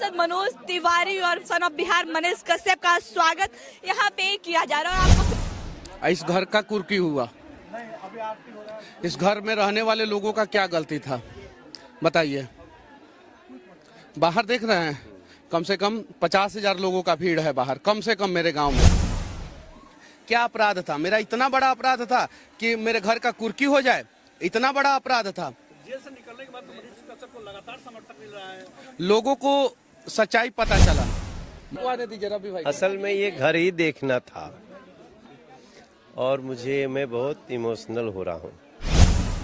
सांसद मनोज तिवारी और son of Bihar Manish Kashyap का स्वागत यहाँ पे किया जा रहा है। आपको इस घर का कुर्की हुआ, इस घर में रहने वाले लोगों का क्या गलती था बताइए। बाहर देख रहे हैं, कम से कम 50,000 लोगों का भीड़ है बाहर, कम से कम मेरे गांव में। क्या अपराध था मेरा? इतना बड़ा अपराध था कि मेरे घर का कुर्की हो जाए? इतना बड़ा अपराध था। जेल से निकलने के बाद तो मनीष कश्यप को लगातार समर्थन मिल रहा है। लोगों को सच्चाई पता चला। असल में ये घर ही देखना था और मैं बहुत इमोशनल हो रहा हूँ।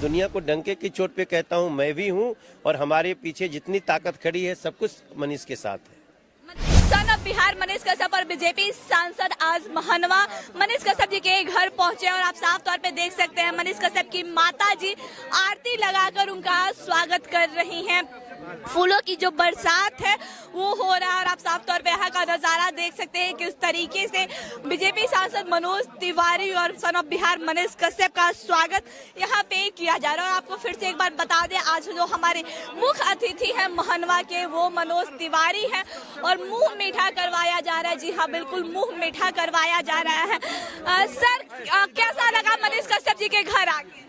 दुनिया को डंके की चोट पे कहता हूँ, मैं भी हूँ और हमारे पीछे जितनी ताकत खड़ी है सब कुछ मनीष के साथ है। सन ऑफ बिहार मनीष कश्यप और बीजेपी सांसद आज महनवा मनीष कश्यप जी के घर पहुंचे और आप साफ तौर पे देख सकते हैं मनीष कश्यप की माता जी आरती लगाकर उनका स्वागत कर रही हैं। फूलों की जो बरसात है वो हो रहा है और आप साफ तौर पे यहाँ का नजारा देख सकते हैं किस तरीके से बीजेपी सांसद मनोज तिवारी और सन ऑफ बिहार मनीष कश्यप का स्वागत यहाँ पे किया जा रहा है। और आपको फिर से एक बार बता दें, आज जो हमारे मुख्य अतिथि है महनवा के वो मनोज तिवारी है और मुंह मीठा करवाया जा रहा है। जी हाँ, बिल्कुल मुंह मीठा करवाया जा रहा है। सर, कैसा लगा मनीष कश्यप जी के घर आके?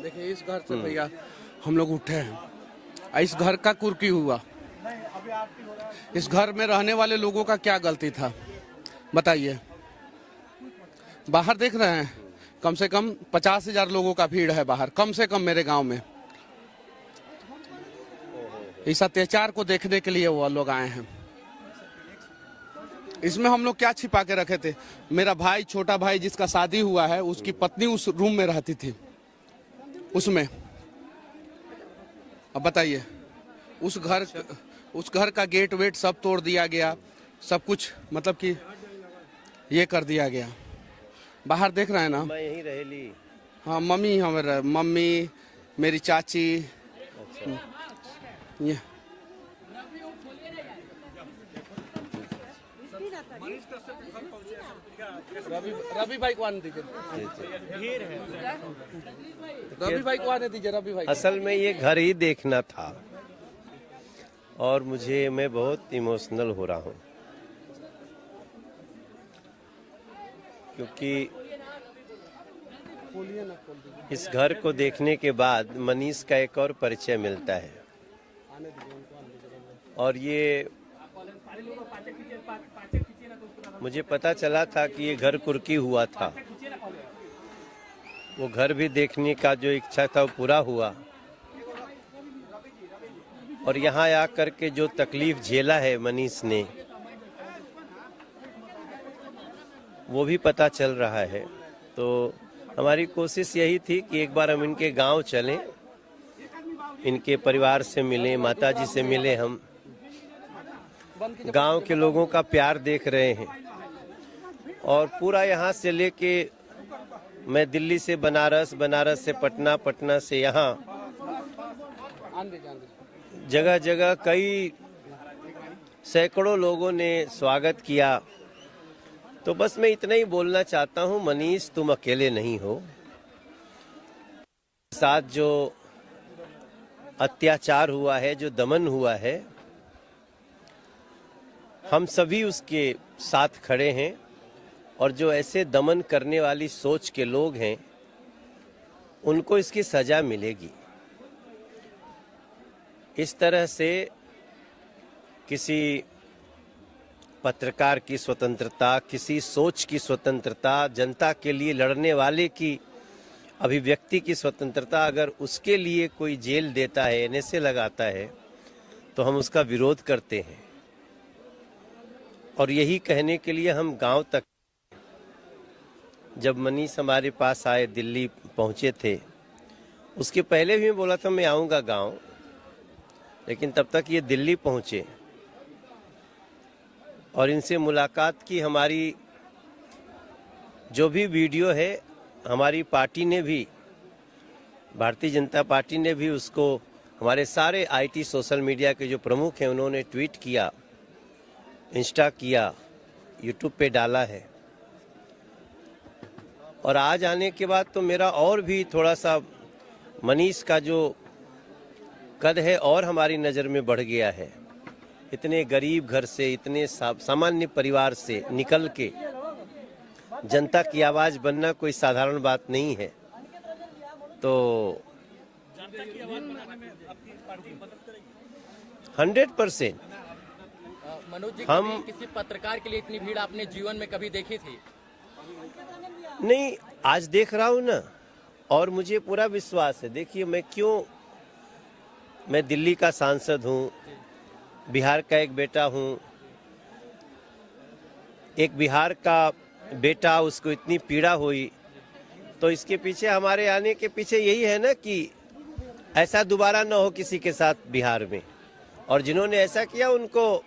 देखिए, इस घर से भैया हम लोग उठे हैं, इस घर का कुर्की हुआ, इस घर में रहने वाले लोगों का क्या गलती था बताइए। बाहर देख रहे हैं, कम से कम 50,000 लोगों का भीड़ है बाहर, कम से कम मेरे गांव में। इस अत्याचार को देखने के लिए वो लोग आए हैं। इसमें हम लोग क्या छिपा के रखे थे? मेरा भाई, छोटा भाई जिसका शादी हुआ है, उसकी पत्नी उस रूम में रहती थी उसमें। अब बताइए, उस घर का गेट वेट सब तोड़ दिया गया, सब कुछ मतलब कि ये कर दिया गया। बाहर देख रहे हैं ना, मैं यहीं रहेली। हाँ, मम्मी मेरी चाची। अच्छा। ये रवि भाई को आने दीजिए, रवि भाई को आने दीजिए, रवि भाई। असल में ये घर ही देखना था और मैं बहुत इमोशनल हो रहा हूँ क्योंकि इस घर को देखने के बाद मनीष का एक और परिचय मिलता है। और ये मुझे पता चला था कि ये घर कुर्की हुआ था। वो घर भी देखने का जो इच्छा था वो पूरा हुआ और यहाँ आकर के जो तकलीफ झेला है मनीष ने वो भी पता चल रहा है। तो हमारी कोशिश यही थी कि एक बार हम इनके गांव चलें, इनके परिवार से मिलें, माताजी से मिलें। हम गांव के लोगों का प्यार देख रहे हैं और पूरा यहाँ से लेके मैं दिल्ली से बनारस, बनारस से पटना, पटना से यहाँ जगह जगह कई सैकड़ों लोगों ने स्वागत किया। तो बस मैं इतना ही बोलना चाहता हूँ, मनीष तुम अकेले नहीं हो। साथ जो अत्याचार हुआ है, जो दमन हुआ है, हम सभी उसके साथ खड़े हैं और जो ऐसे दमन करने वाली सोच के लोग हैं उनको इसकी सजा मिलेगी। इस तरह से किसी पत्रकार की स्वतंत्रता, किसी सोच की स्वतंत्रता, जनता के लिए लड़ने वाले की अभिव्यक्ति की स्वतंत्रता, अगर उसके लिए कोई जेल देता है, एनएसए लगाता है, तो हम उसका विरोध करते हैं। और यही कहने के लिए हम गांव तक, जब मनीष हमारे पास आए, दिल्ली पहुंचे थे, उसके पहले भी मैं बोला था मैं आऊंगा गांव, लेकिन तब तक ये दिल्ली पहुंचे और इनसे मुलाकात की। हमारी जो भी वीडियो है, हमारी पार्टी ने भी, भारतीय जनता पार्टी ने भी उसको, हमारे सारे आईटी सोशल मीडिया के जो प्रमुख हैं उन्होंने ट्वीट किया, इंस्टा किया, यूट्यूब पे डाला है। और आज आने के बाद तो मेरा और भी थोड़ा सा मनीष का जो कद है और हमारी नज़र में बढ़ गया है। इतने गरीब घर से, इतने सामान्य परिवार से निकल के जनता की आवाज़ बनना कोई साधारण बात नहीं है। तो जनता की आवाज बनाने में आपकी पार्टी मदद करेगी? 100%। मनोज जी, हम कभी किसी पत्रकार के लिए इतनी भीड़ आपने जीवन में कभी देखी थी? नहीं, आज देख रहा हूँ ना, और मुझे पूरा विश्वास है। देखिए, मैं दिल्ली का सांसद हूँ, बिहार का एक बेटा हूँ। एक बिहार का बेटा, उसको इतनी पीड़ा हुई, तो इसके पीछे, हमारे आने के पीछे यही है ना कि ऐसा दोबारा ना हो किसी के साथ बिहार में। और जिन्होंने ऐसा किया उनको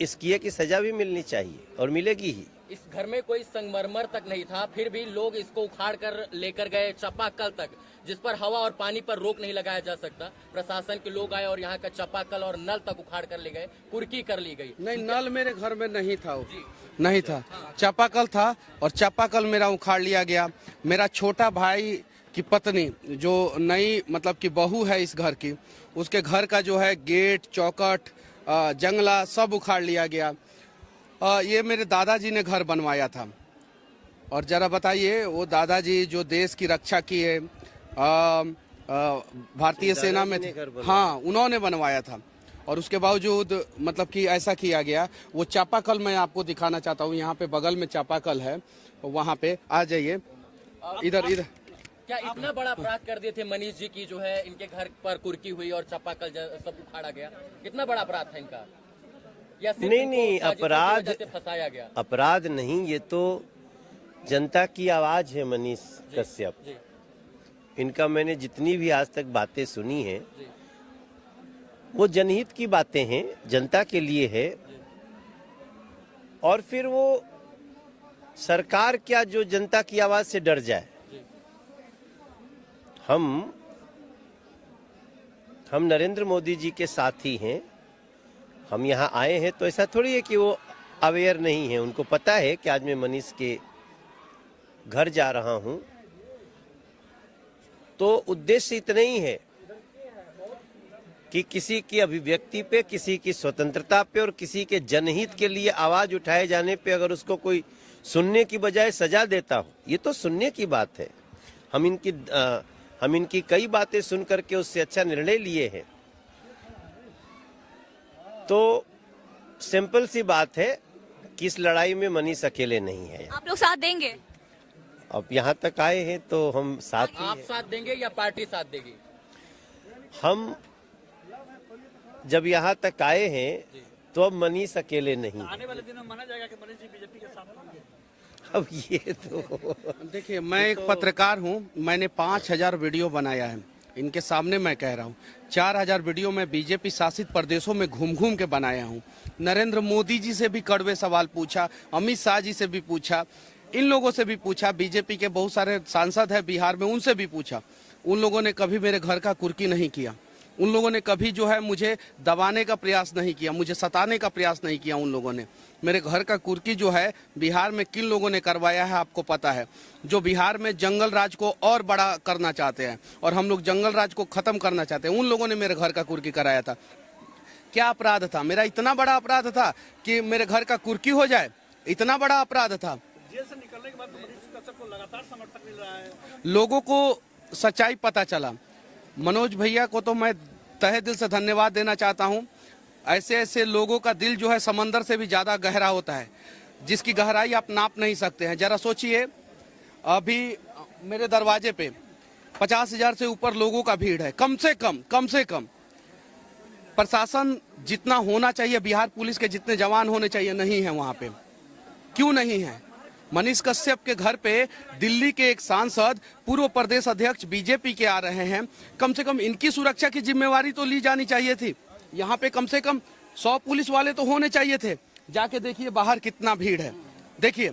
इस किए की सजा भी मिलनी चाहिए और मिलेगी ही। इस घर में कोई संगमरमर तक नहीं था, फिर भी लोग इसको उखाड़ कर लेकर गए चापाकल तक, जिस पर हवा और पानी पर रोक नहीं लगाया जा सकता। प्रशासन के लोग आए और यहाँ का चापाकल और नल तक उखाड़ कर ले गए, कुर्की कर ली गई। नहीं, नल मेरे घर में नहीं था, वो नहीं था, चापाकल था और चापाकल मेरा उखाड़ लिया गया। मेरा छोटा भाई की पत्नी जो नई मतलब की बहू है इस घर की, उसके घर का जो है गेट, चौखट, जंगला सब उखाड़ लिया गया। ये मेरे दादाजी ने घर बनवाया था। और जरा बताइए, वो दादाजी जो देश की रक्षा की है, भारतीय सेना में थे, हाँ, उन्होंने बनवाया था। और उसके बावजूद मतलब कि ऐसा किया गया। वो चापाकल मैं आपको दिखाना चाहता हूँ, यहाँ पे बगल में चापाकल है, वहाँ पे आ जाइए, इधर। क्या इतना बड़ा अपराध कर दिए थे मनीष जी की, जो है इनके घर पर कुर्की हुई और चापाकल सब उखाड़ा गया? कितना बड़ा अपराध था इनका? या सिर्फ नहीं, अपराध फंसाया गया? अपराध नहीं, ये तो जनता की आवाज है। मनीष कश्यप, इनका मैंने जितनी भी आज तक बातें सुनी है, वो जनहित की बातें हैं, जनता के लिए है। और फिर वो सरकार क्या जो जनता की आवाज से डर जाए। हम नरेंद्र मोदी जी के साथी हैं। हम यहाँ आए हैं तो ऐसा थोड़ी है कि वो अवेयर नहीं है। उनको पता है कि आज मैं मनीष के घर जा रहा हूं, तो उद्देश्य इतना ही है कि किसी की अभिव्यक्ति पे, किसी की स्वतंत्रता पे और किसी के जनहित के लिए आवाज उठाए जाने पे अगर उसको कोई सुनने की बजाय सजा देता हो, ये तो सुनने की बात है। हम इनकी कई बातें सुन करके उससे अच्छा निर्णय लिए हैं। तो सिंपल सी बात है कि इस लड़ाई में मनीष अकेले नहीं है। आप लोग साथ देंगे? अब यहाँ तक आए हैं तो हम साथ ही आप हैं। साथ देंगे या पार्टी साथ देगी? हम जब यहाँ तक आए हैं तो अब मनीष अकेले नहीं। आने वाले दिनों में माना जाएगा कि मनीष जी बीजेपी के साथ होंगे। अब ये तो देखिए, मैं एक पत्रकार हूँ, मैंने 5000 वीडियो बनाया है। इनके सामने मैं कह रहा हूँ, 4000 वीडियो मैं बीजेपी शासित प्रदेशों में घूम घूम के बनाया हूँ। नरेंद्र मोदी जी से भी कड़वे सवाल पूछा, अमित शाह जी से भी पूछा, इन लोगों से भी पूछा, बीजेपी के बहुत सारे सांसद हैं बिहार में, उनसे भी पूछा। उन लोगों ने कभी मेरे घर का कुर्की नहीं किया। उन लोगों ने कभी जो है मुझे दबाने का प्रयास नहीं किया, मुझे सताने का प्रयास नहीं किया। उन लोगों ने मेरे घर का कुर्की जो है बिहार में किन लोगों ने करवाया है आपको पता है। जो बिहार में जंगल राज को और बड़ा करना चाहते हैं और हम लोग जंगल राज को खत्म करना चाहते हैं, उन लोगों ने मेरे घर का कुर्की कराया था। क्या अपराध था मेरा? इतना बड़ा अपराध था कि मेरे घर का कुर्की हो जाए? इतना बड़ा अपराध था। जेल से निकलने के बाद तो मनीष कश्यप को लगातार समर्थन मिल रहा है। लोगों को सच्चाई पता चला। मनोज भैया को तो मैं तहे दिल से धन्यवाद देना चाहता हूं। ऐसे ऐसे लोगों का दिल जो है समंदर से भी ज्यादा गहरा होता है, जिसकी गहराई आप नाप नहीं सकते हैं। जरा सोचिए, अभी मेरे दरवाजे पे 50,000 से ऊपर लोगों का भीड़ है, कम से कम। प्रशासन जितना होना चाहिए, बिहार पुलिस के जितने जवान होने चाहिए, नहीं है वहां पे। क्यों नहीं है? मनीष कश्यप के घर पे दिल्ली के एक सांसद, पूर्व प्रदेश अध्यक्ष बीजेपी के आ रहे हैं। कम से कम इनकी सुरक्षा की जिम्मेवारी तो ली जानी चाहिए थी। यहाँ पे कम से कम 100 पुलिस वाले तो होने चाहिए थे। जाके देखिए बाहर कितना भीड़ है, देखिए।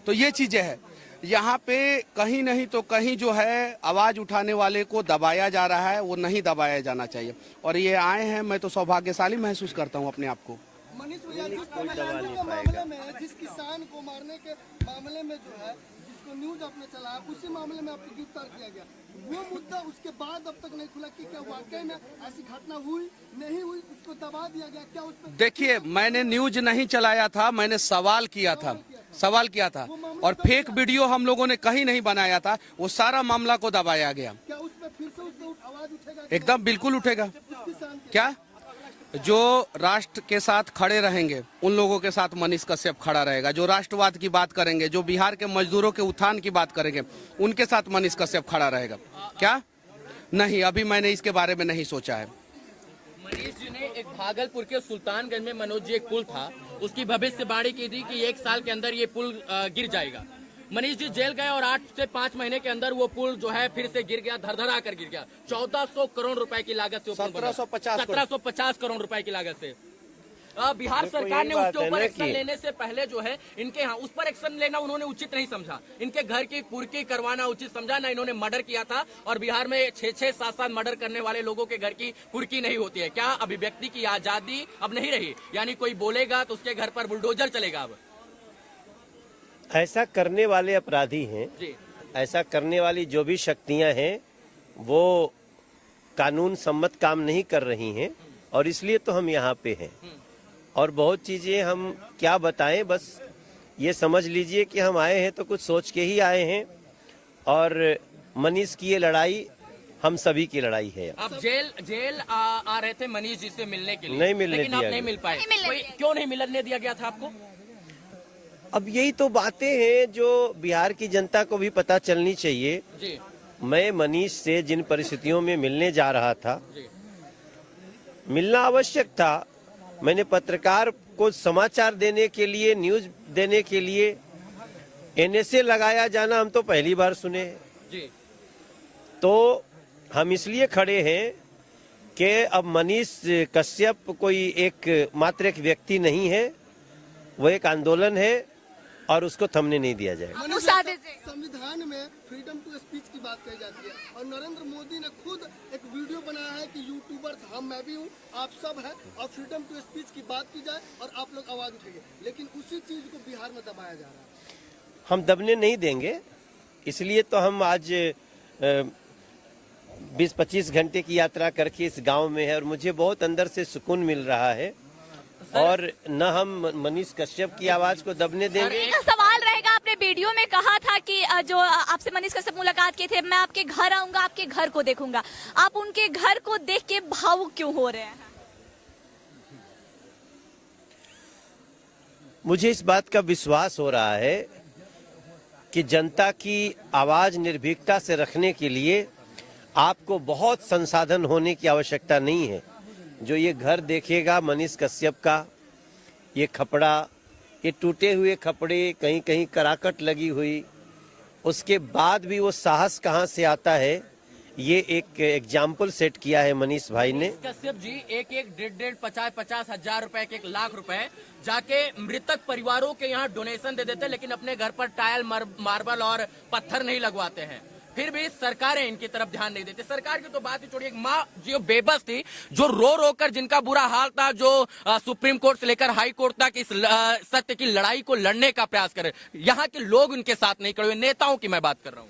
तो ये चीजें हैं यहाँ पे। कहीं नहीं तो कहीं जो है आवाज उठाने वाले को दबाया जा रहा है, वो नहीं दबाया जाना चाहिए। और ये आए हैं, मैं तो सौभाग्यशाली महसूस करता हूँ अपने आप को। मनीष भैया, जिस किसान को मारने के मामले में जो है, जिसको न्यूज आपने चलाया, उसी मामले में आपको गिरफ्तार किया गया। वो मुद्दा उसके बाद अब तक नहीं खुला कि क्या वाकई में ऐसी घटना हुई नहीं हुई, उसको दबा दिया गया क्या उस पर? देखिए, मैंने न्यूज नहीं चलाया था, मैंने सवाल किया था और फेक वीडियो हम लोगों ने कहीं नहीं बनाया था। वो सारा मामला को दबाया गया। क्या उस पर फिर से उसको आवाज उठेगा? एकदम बिल्कुल उठेगा। किसान के क्या जो राष्ट्र के साथ खड़े रहेंगे उन लोगों के साथ मनीष कश्यप खड़ा रहेगा। जो राष्ट्रवाद की बात करेंगे, जो बिहार के मजदूरों के उत्थान की बात करेंगे, उनके साथ मनीष कश्यप खड़ा रहेगा। क्या नहीं, अभी मैंने इसके बारे में नहीं सोचा है। मनीष जी ने एक भागलपुर के सुल्तानगंज में मनोज जी एक पुल था, उसकी भविष्यवाणी की थी कि 1 साल के अंदर ये पुल गिर जाएगा। मनीष जी जेल गए और 8 से 5 महीने के अंदर वो पुल जो है फिर से गिर गया, धड़धड़ा कर गिर गया। 1400 करोड़ रुपए की लागत से 1750 करोड़ रुपए की लागत से। बिहार सरकार ने उसके ऊपर एक्शन लेने से पहले जो है इनके यहाँ उस पर एक्शन लेना उन्होंने उचित नहीं समझा। इनके घर की कुर्की करवाना उचित समझा ना। इन्होंने मर्डर किया था और बिहार में 6-6, 7-7 मर्डर करने वाले लोगों के घर की कुर्की नहीं होती है। क्या अभिव्यक्ति की आजादी अब नहीं रही? यानी कोई बोलेगा तो उसके घर पर बुलडोजर चलेगा। अब ऐसा करने वाले अपराधी हैं जी, ऐसा करने वाली जो भी शक्तियां हैं वो कानून सम्मत काम नहीं कर रही हैं और इसलिए तो हम यहाँ पे हैं। और बहुत चीजें हम क्या बताएं, बस ये समझ लीजिए कि हम आए हैं तो कुछ सोच के ही आए हैं और मनीष की ये लड़ाई हम सभी की लड़ाई है। आप जेल आ रहे थे मनीष जी से मिलने के लिए, नहीं मिलने लेकिन आप दिया नहीं गया। मिल पाए। क्यों नहीं मिलने दिया गया था आपको? अब यही तो बातें हैं जो बिहार की जनता को भी पता चलनी चाहिए। जी मैं मनीष से जिन परिस्थितियों में मिलने जा रहा था, जी, मिलना आवश्यक था। मैंने पत्रकार को समाचार देने के लिए, न्यूज देने के लिए एनएसए लगाया जाना हम तो पहली बार सुने। जी, तो हम इसलिए खड़े हैं कि अब मनीष कश्यप कोई मात्र एक व्यक्ति नहीं है, वो एक आंदोलन है और उसको थमने नहीं दिया जाएगा। संविधान में फ्रीडम टू स्पीच की बात कही जाती है और नरेंद्र मोदी ने खुद एक वीडियो बनाया है कि यूट्यूबर्स मैं भी हूँ, आप सब हैं और फ्रीडम टू स्पीच की बात की जाए और आप लोग आवाज उठाइए, लेकिन उसी चीज को बिहार में दबाया जा रहा है। हम दबने नहीं देंगे, इसलिए तो हम आज 20-25 घंटे की यात्रा करके इस गांव में है और मुझे बहुत अंदर से सुकून मिल रहा है और न हम मनीष कश्यप की आवाज को दबने देंगे। एक सवाल रहेगा, आपने वीडियो में कहा था कि जो आपसे मनीष कश्यप मुलाकात किए थे, मैं आपके घर आऊंगा, आपके घर को देखूंगा। आप उनके घर को देख के भावुक क्यों हो रहे हैं? मुझे इस बात का विश्वास हो रहा है कि जनता की आवाज निर्भीकता से रखने के लिए आपको बहुत संसाधन होने की आवश्यकता नहीं है। जो ये घर देखेगा मनीष कश्यप का, ये खपड़ा, ये टूटे हुए कपड़े, कहीं कहीं कराकट लगी हुई, उसके बाद भी वो साहस कहाँ से आता है, ये एक एग्जाम्पल सेट किया है मनीष भाई ने। कश्यप जी 1-1, 50-50 हजार रुपए, 1 लाख रुपए जाके मृतक परिवारों के यहाँ डोनेशन दे देते, लेकिन अपने घर पर टाइल, मार्बल और पत्थर नहीं लगवाते हैं। फिर भी सरकारें इनकी तरफ ध्यान नहीं देती। सरकार की तो बात ही छोड़िए, एक माँ जो बेबस थी, जो रो रो कर जिनका बुरा हाल था, जो सुप्रीम कोर्ट से लेकर हाई कोर्ट तक इस सत्य की लड़ाई को लड़ने का प्रयास करे, यहाँ के लोग उनके साथ नहीं खड़े हुए। नेताओं की मैं बात कर रहा हूँ।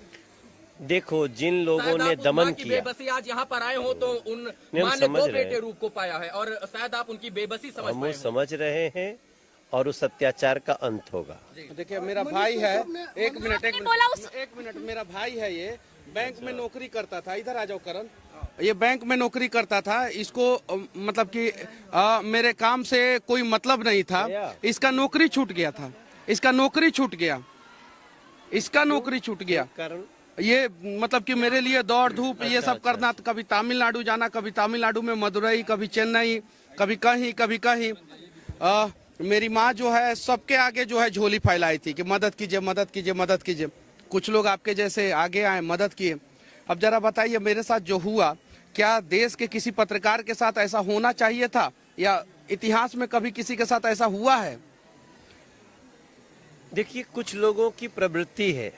देखो, जिन लोगों ने दमन किया, बेबसी आज यहाँ पर आए हो तो उन माँ ने 2 बेटे रूप को पाया है और शायद आप उनकी बेबसी समझ रहे हैं और उस अत्याचार का अंत होगा। देखिए, मेरा भाई है, एक मिनट, मेरा भाई है, ये बैंक में नौकरी करता था। इधर आ जाओ करण। ये बैंक में नौकरी करता था। इसको मतलब कि मेरे काम से कोई मतलब नहीं था। इसका नौकरी छूट गया था, इसका नौकरी छूट गया। ये मतलब कि मेरे लिए दौड़ धूप ये सब करना, कभी तमिलनाडु जाना, कभी तमिलनाडु में मदुरई, कभी चेन्नई, कभी कहीं। मेरी माँ जो है सबके आगे जो है झोली फैलाई थी कि मदद कीजिए। कुछ लोग आपके जैसे आगे आए, मदद किए। अब जरा बताइए, मेरे साथ जो हुआ, क्या देश के किसी पत्रकार के साथ ऐसा होना चाहिए था या इतिहास में कभी किसी के साथ ऐसा हुआ है? देखिए, कुछ लोगों की प्रवृत्ति है,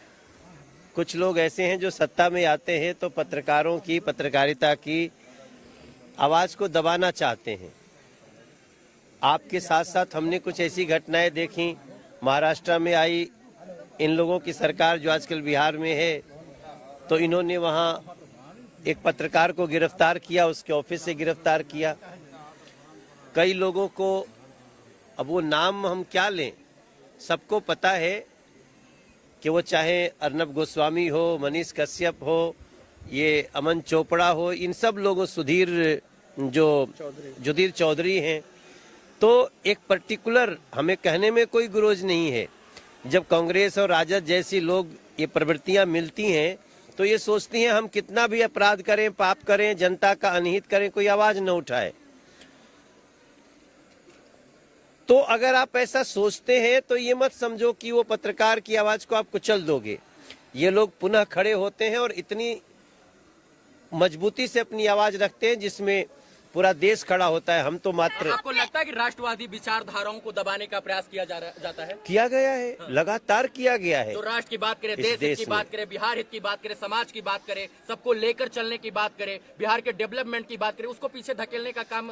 कुछ लोग ऐसे हैं जो सत्ता में आते हैं तो पत्रकारों की, पत्रकारिता की आवाज को दबाना चाहते हैं। आपके साथ साथ हमने कुछ ऐसी घटनाएं देखी, महाराष्ट्र में आई, इन लोगों की सरकार जो आजकल बिहार में है, तो इन्होंने वहाँ एक पत्रकार को गिरफ्तार किया, उसके ऑफिस से गिरफ्तार किया। कई लोगों को, अब वो नाम हम क्या लें, सबको पता है कि वो चाहे अर्नब गोस्वामी हो, मनीष कश्यप हो, ये अमन चोपड़ा हो, इन सब लोगों, जुधीर चौधरी हैं। तो एक पर्टिकुलर, हमें कहने में कोई गुरोज नहीं है। जब कांग्रेस और राजद जैसी लोग ये प्रवृत्तियां मिलती हैं तो ये सोचती हैं हम कितना भी अपराध करें, पाप करें, जनता का अनहित करें, कोई आवाज न उठाए। तो अगर आप ऐसा सोचते हैं तो ये मत समझो कि वो पत्रकार की आवाज को आप कुचल दोगे। ये लोग पुनः खड़े होते हैं और इतनी मजबूती से अपनी आवाज रखते हैं जिसमें पूरा देश खड़ा होता है। हम तो मात्र, आपको लगता है कि राष्ट्रवादी विचारधाराओं को दबाने का प्रयास किया जाता है? किया गया है, लगातार किया गया है। तो राष्ट्र की बात करें, देश हित की बात करें, बिहार हित की बात करें, समाज की बात करें, सबको लेकर चलने की बात करें, बिहार के डेवलपमेंट की बात करें, उसको पीछे धकेलने का काम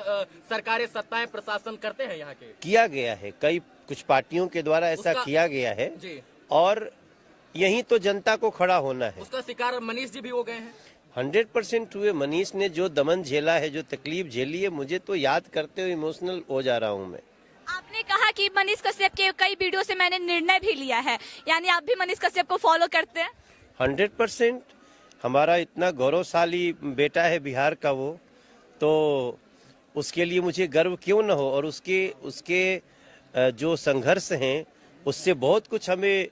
सरकारें, सत्ताएं, प्रशासन करते हैं यहाँ के? किया गया है, कुछ पार्टियों के द्वारा ऐसा किया गया है जी। और यही तो जनता को खड़ा होना है। उसका शिकार मनीष जी भी हो गए हैं। 100% हुए। मनीष ने जो दमन झेला है, जो तकलीफ झेली है, मुझे तो याद करते हुए इमोशनल हो जा रहा हूँ मैं। आपने कहा कि मनीष कश्यप के कई वीडियो से मैंने निर्णय भी लिया है, यानी आप भी मनीष कश्यप को फॉलो करते हैं? 100%। हमारा इतना गौरवशाली बेटा है बिहार का वो, तो उसके लिए मुझे गर्व क्यों न हो। और उसके जो संघर्ष हैं उससे बहुत कुछ हमें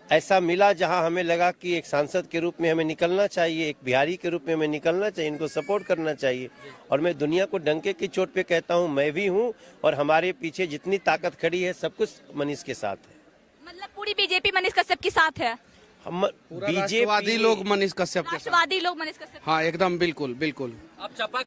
ऐसा मिला जहां हमें लगा कि एक सांसद के रूप में हमें निकलना चाहिए, एक बिहारी के रूप में हमें निकलना चाहिए, इनको सपोर्ट करना चाहिए। और मैं दुनिया को डंके की चोट पे कहता हूं, मैं भी हूं और हमारे पीछे जितनी ताकत खड़ी है सब कुछ मनीष के साथ है। मतलब पूरी बीजेपी मनीष कश्यप के साथ है? हम राष्ट्रवादी लोग मनीष कश्यप के साथ। राष्ट्रवादी लोग मनीष कश्यप? हाँ एकदम, बिल्कुल बिल्कुल। अब चपा